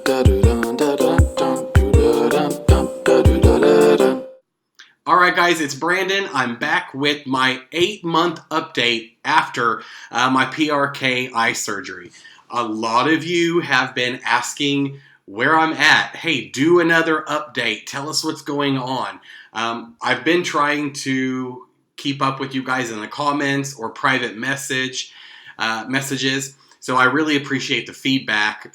Alright guys, it's Brandon. I'm back with my 8-month update after my PRK eye surgery. A lot of you have been asking where I'm at. Hey, do another update. Tell us what's going on. I've been trying to keep up with you guys in the comments or private messages. So I really appreciate the feedback.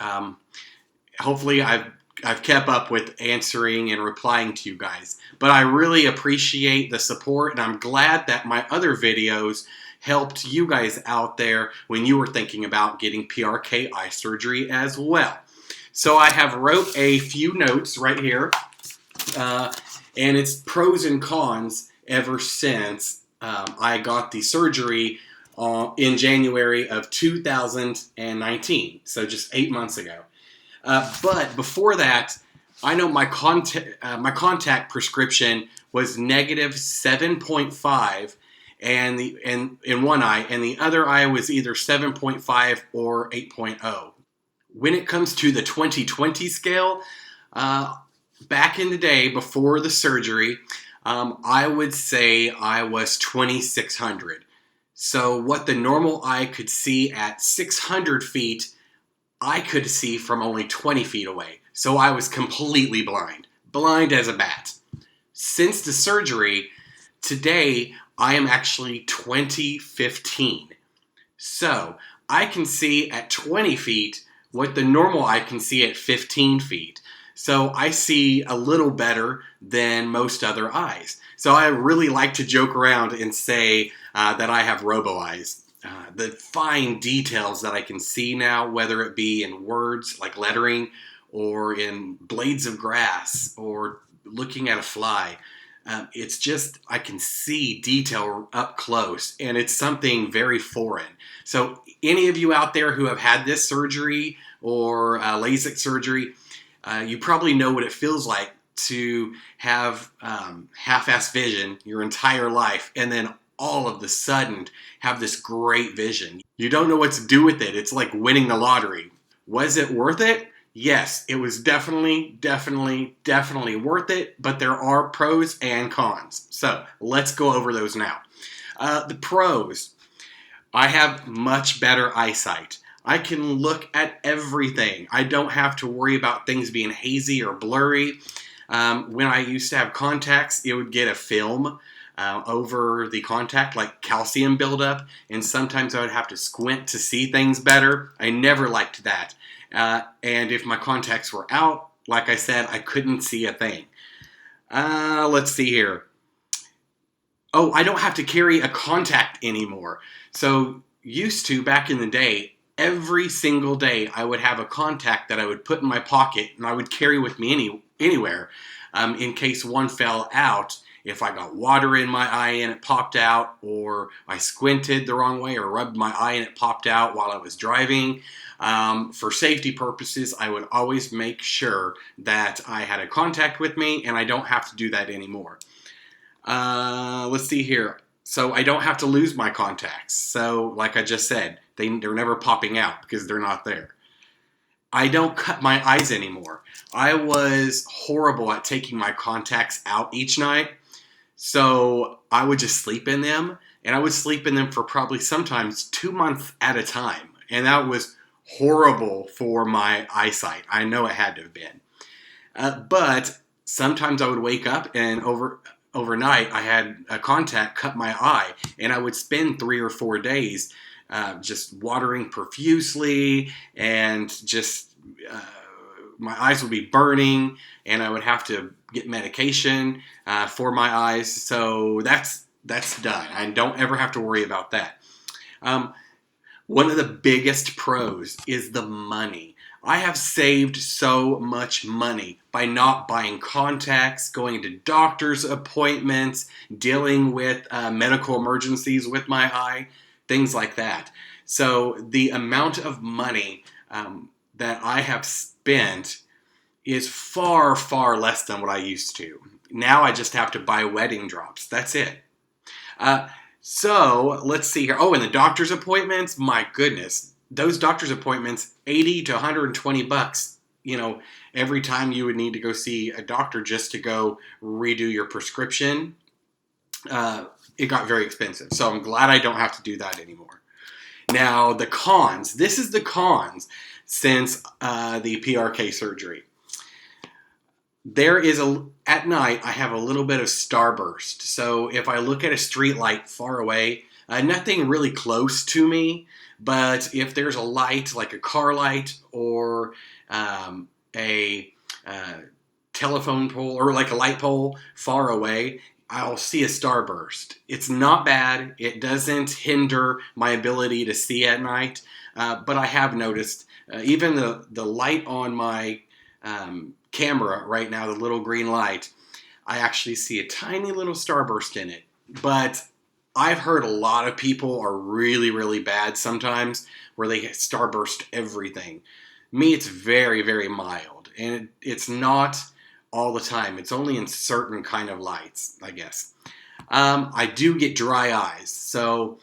Hopefully I've kept up with answering and replying to you guys. But I really appreciate the support, and I'm glad that my other videos helped you guys out there when you were thinking about getting PRK eye surgery as well. So I have wrote a few notes right here, and it's pros and cons ever since I got the surgery in January of 2019, so just 8 months ago. But before that, I know my contact prescription was negative 7.5 and in one eye, and the other eye was either 7.5 or 8.0. When it comes to the 20/20 scale, back in the day before the surgery, I would say I was 2600. So what the normal eye could see at 600 feet, I could see from only 20 feet away. So I was completely blind. Blind as a bat. Since the surgery, today I am actually 20/15. So I can see at 20 feet what the normal eye can see at 15 feet. So I see a little better than most other eyes. So I really like to joke around and say that I have robo eyes. The fine details that I can see now, whether it be in words like lettering or in blades of grass or looking at a fly, it's just I can see detail up close, and it's something very foreign. So any of you out there who have had this surgery or LASIK surgery, you probably know what it feels like to have half-assed vision your entire life and then all of the sudden have this great vision. You don't know what to do with it. It's like winning the lottery. Was it worth it? Yes, it was definitely worth it, but there are pros and cons. So let's go over those now. The pros. I have much better eyesight. I can look at everything. I don't have to worry about things being hazy or blurry. When I used to have contacts, it would get a film over the contact, like calcium buildup, and sometimes I would have to squint to see things better. I never liked that. And if my contacts were out, like I said, I couldn't see a thing. Let's see here. Oh, I don't have to carry a contact anymore. So used to, back in the day, every single day I would have a contact that I would put in my pocket and I would carry with me anywhere in case one fell out. If I got water in my eye and it popped out, or I squinted the wrong way or rubbed my eye and it popped out while I was driving. For safety purposes, I would always make sure that I had a contact with me, and I don't have to do that anymore. Let's see here. So I don't have to lose my contacts. So like I just said, they're never popping out because they're not there. I don't cut my eyes anymore. I was horrible at taking my contacts out each night. So I would just sleep in them, and I would sleep in them for probably sometimes 2 months at a time. And that was horrible for my eyesight. I know it had to have been. But sometimes I would wake up and overnight I had a contact cut my eye, and I would spend 3 or 4 days just watering profusely, and just my eyes would be burning, and I would have to get medication for my eyes. So that's done. I don't ever have to worry about that. One of the biggest pros is the money. I have saved so much money by not buying contacts, going to doctor's appointments, dealing with medical emergencies with my eye, things like that. So the amount of money that I have spent is far, far less than what I used to. Now I just have to buy wedding drops. That's it. So let's see here. Oh, and the doctor's appointments, my goodness. Those doctor's appointments, $80 to $120 you know, every time you would need to go see a doctor just to go redo your prescription, it got very expensive. So I'm glad I don't have to do that anymore. Now, the cons. This is the cons since the PRK surgery. At night, I have a little bit of starburst. So if I look at a street light far away, nothing really close to me, but if there's a light, like a car light or a telephone pole or like a light pole far away, I'll see a starburst. It's not bad. It doesn't hinder my ability to see at night, but I have noticed even the light on my camera right now, the little green light, I actually see a tiny little starburst in it. But I've heard a lot of people are really, really bad sometimes where they starburst everything. Me, it's very, very mild. And it's not all the time. It's only in certain kind of lights, I guess. I do get dry eyes. So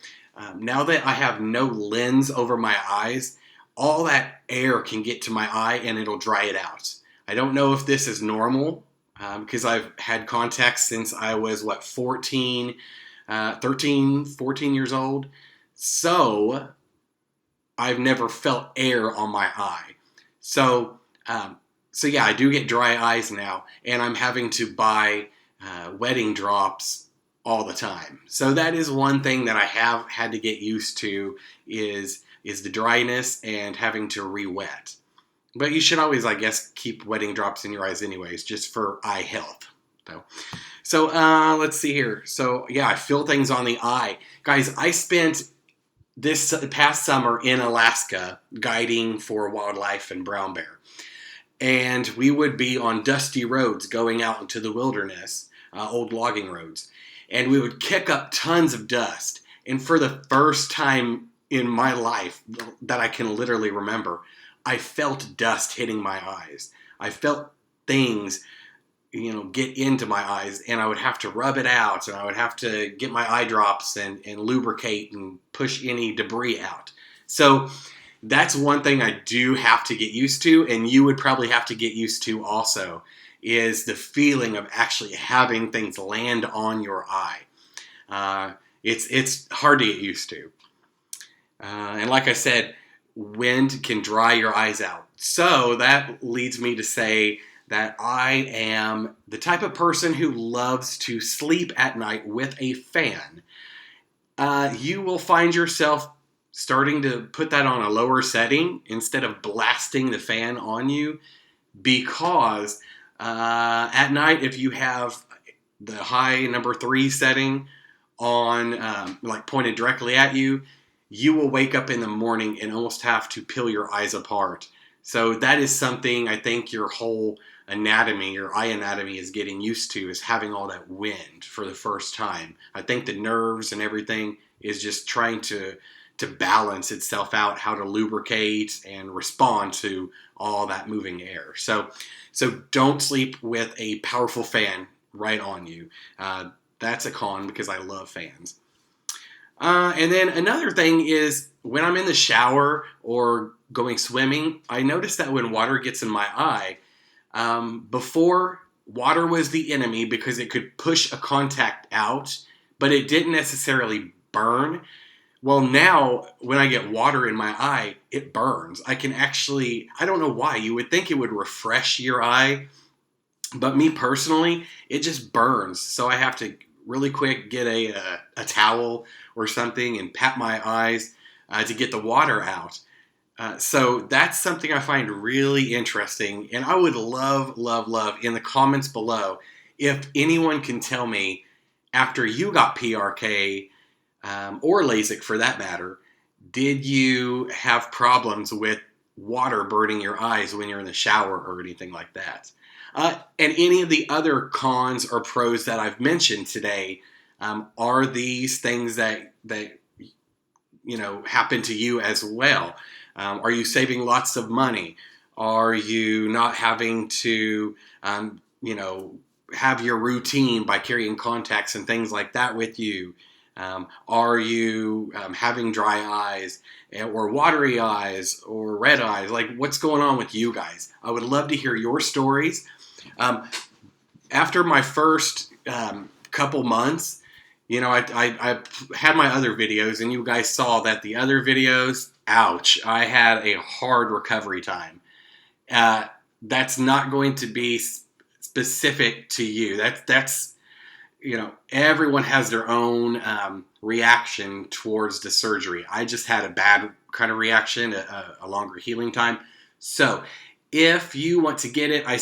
now that I have no lens over my eyes, all that air can get to my eye and it'll dry it out. I don't know if this is normal because I've had contacts since I was, 13, 14 years old. So I've never felt air on my eye. So yeah, I do get dry eyes now, and I'm having to buy wetting drops all the time. So that is one thing that I have had to get used to is the dryness and having to re-wet. But you should always, I guess, keep wetting drops in your eyes anyways, just for eye health. So let's see here. So yeah, I feel things on the eye. Guys, I spent this past summer in Alaska guiding for wildlife and brown bear. And we would be on dusty roads going out into the wilderness, old logging roads. And we would kick up tons of dust. And for the first time in my life that I can literally remember, I felt dust hitting my eyes. I felt things, get into my eyes, and I would have to rub it out, and I would have to get my eye drops and lubricate and push any debris out. So that's one thing I do have to get used to, and you would probably have to get used to also, is the feeling of actually having things land on your eye. It's hard to get used to. And like I said, wind can dry your eyes out. So that leads me to say that I am the type of person who loves to sleep at night with a fan. You will find yourself starting to put that on a lower setting instead of blasting the fan on you, because at night, if you have the high number 3 setting on, pointed directly at you, you will wake up in the morning and almost have to peel your eyes apart. So that is something I think your whole anatomy, your eye anatomy is getting used to, is having all that wind for the first time. I think the nerves and everything is just trying to balance itself out, how to lubricate and respond to all that moving air. So don't sleep with a powerful fan right on you. That's a con because I love fans. And then another thing is when I'm in the shower or going swimming, I notice that when water gets in my eye, before, water was the enemy because it could push a contact out, but it didn't necessarily burn. Well, now when I get water in my eye, it burns. I can actually, I don't know why, you would think it would refresh your eye, but me personally, it just burns. So I have to really quick get a towel or something and pat my eyes to get the water out. So that's something I find really interesting, and I would love in the comments below if anyone can tell me, after you got PRK or LASIK for that matter, did you have problems with water burning your eyes when you're in the shower or anything like that? And any of the other cons or pros that I've mentioned today, are these things that happen to you as well? Are you saving lots of money? Are you not having to, have your routine by carrying contacts and things like that with you? Are you having dry eyes or watery eyes or red eyes? Like, what's going on with you guys? I would love to hear your stories. After my first couple months, you know, I had my other videos, and you guys saw that the other videos, ouch, I had a hard recovery time. That's not going to be specific to you. That's you know, everyone has their own reaction towards the surgery. I just had a bad kind of reaction, a longer healing time. So if you want to get it, I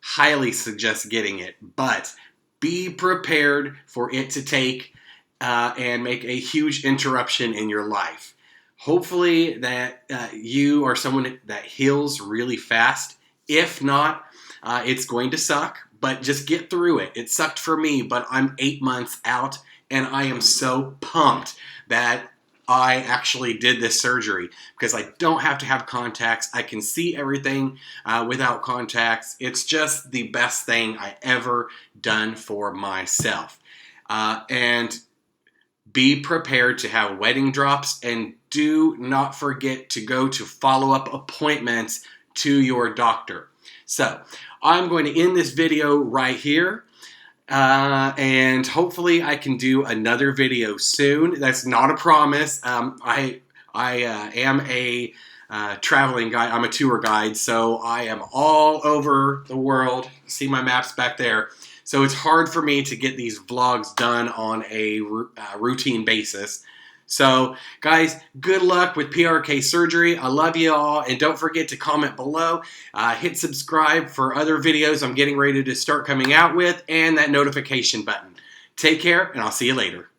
highly suggest getting it, but be prepared for it to take and make a huge interruption in your life. Hopefully that you are someone that heals really fast. If not, it's going to suck, but just get through it. It sucked for me, but I'm 8 months out, and I am so pumped that I actually did this surgery because I don't have to have contacts. I can see everything without contacts. It's just the best thing I ever done for myself. And be prepared to have wedding drops, and do not forget to go to follow-up appointments to your doctor. So I'm going to end this video right here. And hopefully I can do another video soon. That's not a promise. I am a traveling guide. I'm a tour guide, so I am all over the world. See my maps back there. So it's hard for me to get these vlogs done on a routine basis. So, guys, good luck with PRK surgery. I love you all, and don't forget to comment below. Hit subscribe for other videos I'm getting ready to start coming out with, and that notification button. Take care, and I'll see you later.